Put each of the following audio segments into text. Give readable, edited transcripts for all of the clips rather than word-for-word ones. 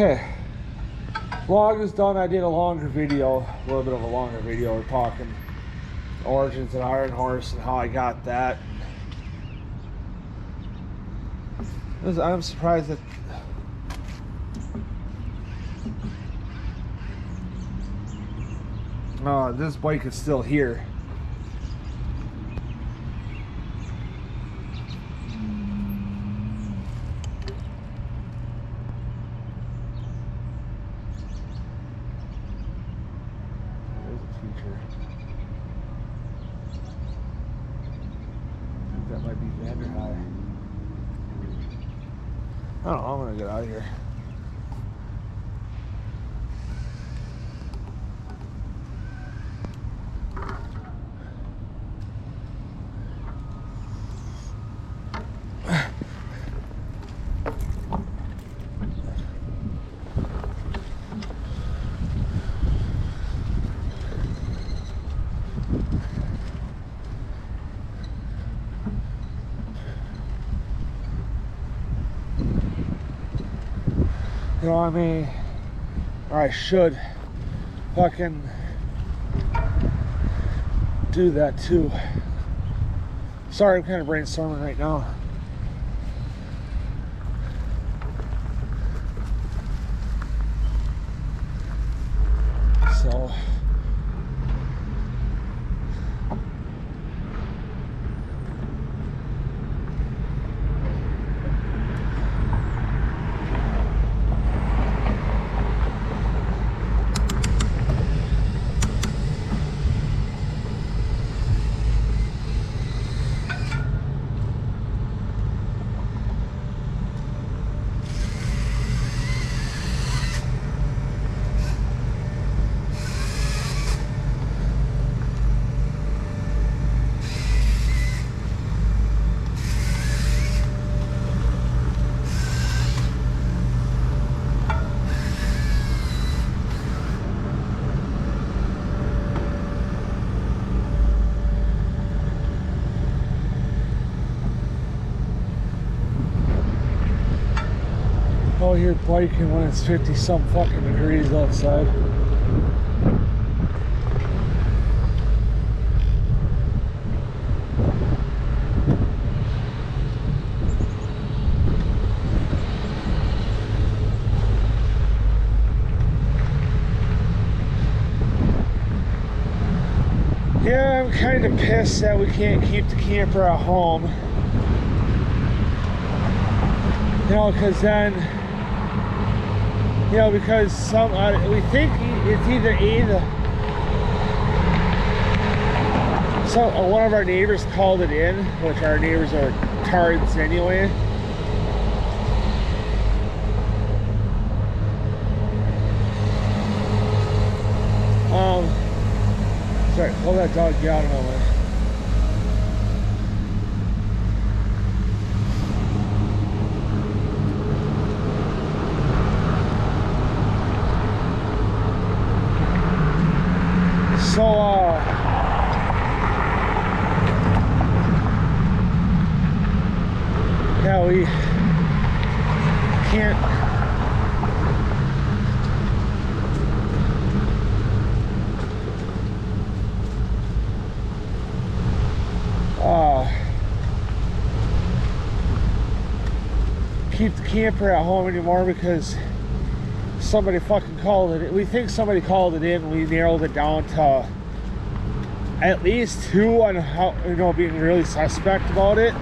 Okay. Vlog is done. I did a longer video, a little bit of a longer video talking origins of Iron Horse and how I got that. I'm surprised that this bike is still here. There's a feature. I think that might be Vanderhigh. I don't know, I'm gonna get out of here. You know, I mean, or I should fucking do that too. Sorry, I'm kind of brainstorming right now. So oh, you're biking when it's 50 some fucking degrees outside. Yeah, I'm kind of pissed that we can't keep the camper at home. You know, because then, you know, because we think it's either one of our neighbors called it in, which our neighbors are tards anyway. Sorry, hold that dog, get out of my way. So, yeah, we can't. Keep the camper at home anymore because somebody fucking called it. We think somebody called it in. We narrowed it down to at least 2 on how, you know, being really suspect about it.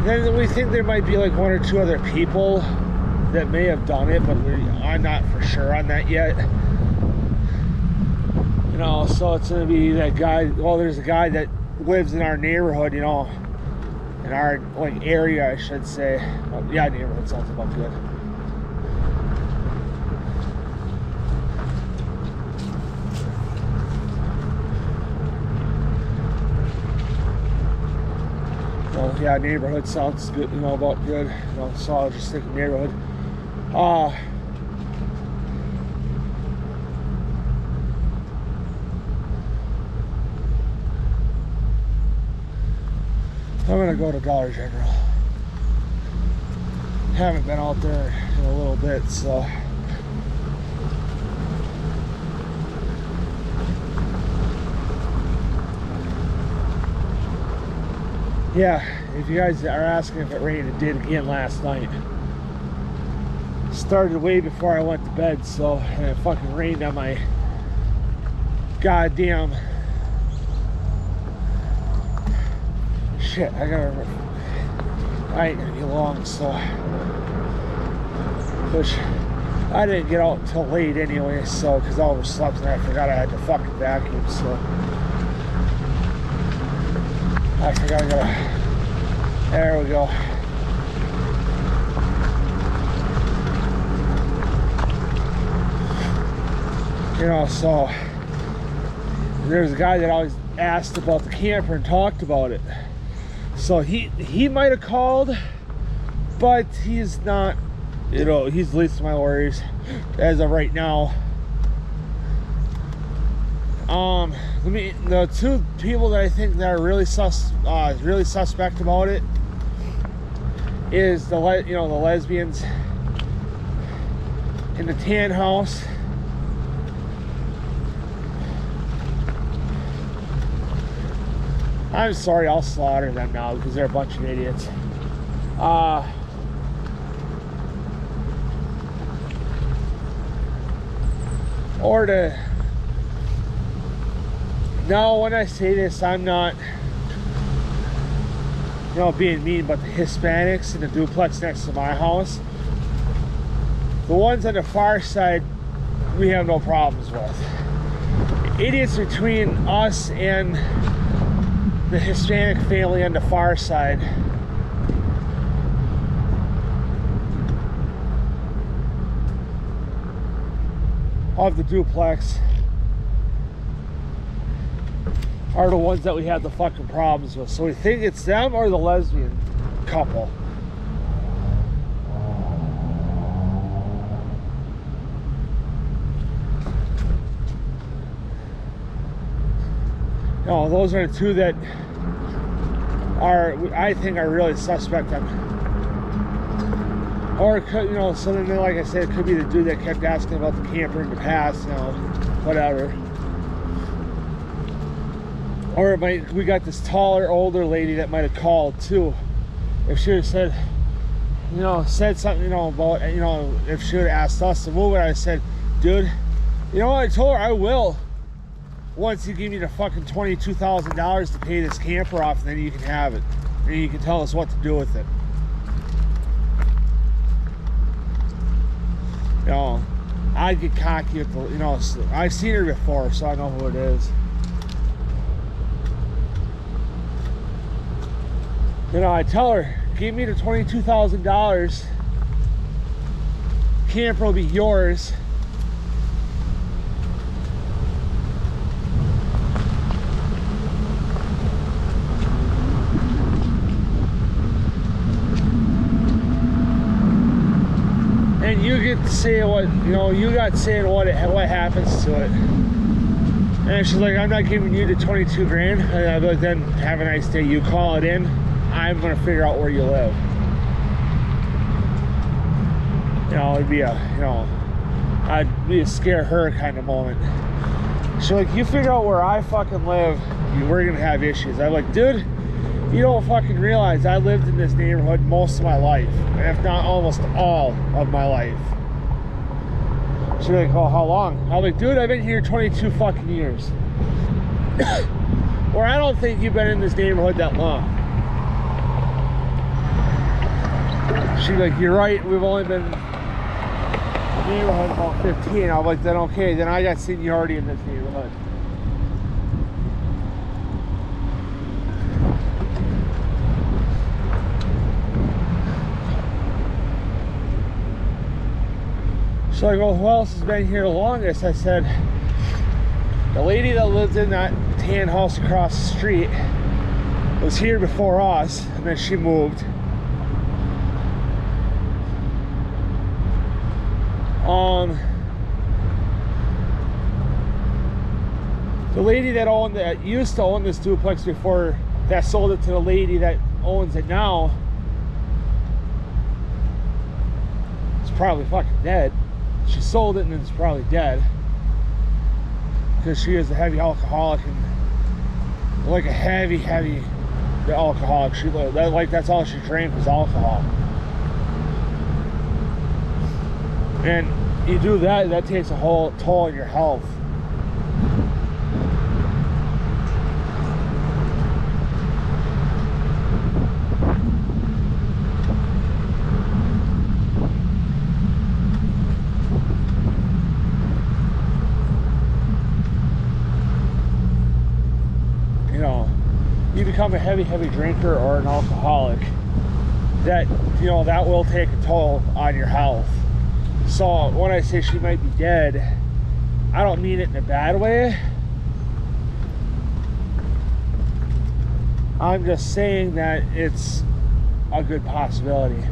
Then we think there might be like 1 or 2 other people that may have done it, but I'm not for sure on that yet. You know, so it's gonna be that guy. Well, there's a guy that lives in our neighborhood, you know, in our like area, I should say. Well, yeah, neighborhood sounds about good. yeah, neighborhood sounds good, you know, about good. You know, so I was just thinking neighborhood. I'm gonna go to Dollar General. Haven't been out there in a little bit, so. Yeah, if you guys are asking if it rained, it did again last night. Started way before I went to bed, so, and it fucking rained on my goddamn shit. I gotta remember, I ain't gonna be long, so, which I didn't get out until late anyway, so, because I overslept and I forgot I had to fucking vacuum, so I forgot I gotta, there we go. You know, so there's a guy that always asked about the camper and talked about it. So he might have called, but he's not, you know, he's the least of my worries as of right now. The two people that I think that are really suspect about it is the lesbians in the tan house. I'm sorry, I'll slaughter them now because they're a bunch of idiots. Or to, now when I say this, I'm not, you know, being mean, but the Hispanics in the duplex next to my house, the ones on the far side, we have no problems with. Idiots between us and the Hispanic family on the far side, of the duplex are the ones that we have the fucking problems with. So we think it's them or the lesbian couple. No, those are the two that are, I think, are really suspect on. Or it could, you know, so then, like I said, it could be the dude that kept asking about the camper in the past, you know, whatever. Or it might, we got this taller, older lady that might have called too. If she would have said, you know, said something, you know, about, you know, if she would have asked us to move it, I said, dude, you know what, I told her I will. Once you give me the fucking $22,000 to pay this camper off, then you can have it. And you can tell us what to do with it. You know, I'd get cocky with the, you know, I've seen her before, so I know who it is. You know, I tell her, give me the $22,000, camper will be yours. And you get to say what, you know, you got saying what happens to it. And she's like, I'm not giving you the 22 grand. And I'd be like, then have a nice day. You call it in. I'm gonna figure out where you live. You know, it'd be a, you know, I'd be a scare her kind of moment. She's like, you figure out where I fucking live, we're gonna have issues. I'm like, dude, you don't fucking realize I lived in this neighborhood most of my life, if not almost all of my life. She's like, oh, how long? I'm like, dude, I've been here 22 fucking years. Or I don't think you've been in this neighborhood that long. She's like, you're right, we've only been in the neighborhood about 15. I'm like, then okay, then I got seniority in this neighborhood. So I go, who else has been here the longest? I said, the lady that lived in that tan house across the street was here before us, and then she moved. The lady that used to own this duplex before, that sold it to the lady that owns it now, is probably fucking dead. She sold it and it's probably dead because she is a heavy alcoholic, and like a heavy alcoholic. That's all she drank was alcohol. And you do that, that takes a whole toll on your health. You know, you become a heavy drinker or an alcoholic, that, you know, that will take a toll on your health. So when I say she might be dead, I don't mean it in a bad way. I'm just saying that it's a good possibility.